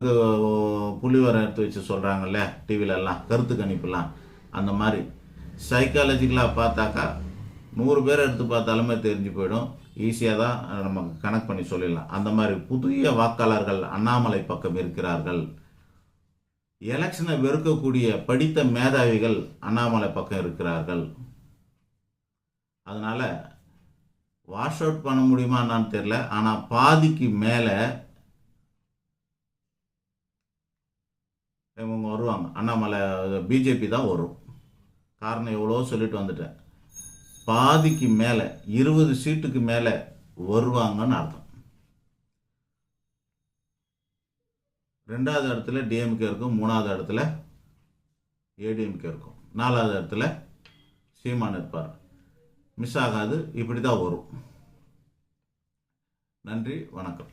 புள்ளிவரம் எடுத்து வச்சு சொல்கிறாங்கல்ல டிவிலெல்லாம் கருத்து கணிப்புலாம், அந்த மாதிரி சைக்காலஜிக்கலாக பார்த்தாக்கா 100 பேர் எடுத்து பார்த்தாலுமே தெரிஞ்சு போயிடும். ஈஸியாக தான் நம்ம கனெக்ட் பண்ணி சொல்லிடலாம். அந்த மாதிரி புதிய வாக்காளர்கள் அண்ணாமலை பக்கம் இருக்கிறார்கள். எலெக்ஷனை வெறுக்கக்கூடிய படித்த மேதாவிகள் அண்ணாமலை பக்கம் இருக்கிறார்கள். அதனால் வாஷ் அவுட் பண்ண முடியுமான்னு தெரியல. ஆனால் பாதிக்கு மேலே இவங்க வருவாங்க. அண்ணாமலை பிஜேபி தான் வரும். காரணம் எவ்வளோ சொல்லிட்டு வந்துட்டேன். பாதிக்கு மேலே 20 சீட்டுக்கு மேலே வருவாங்கன்னு அர்த்தம். 2வது இடத்துல டிஎம்கே இருக்கும், 3வது இடத்துல ஏடிஎம்கே இருக்கும், 4வது இடத்துல சீமான் இருப்பார். மிஸ் ஆகாது. இப்படி தான் வரும். நன்றி, வணக்கம்.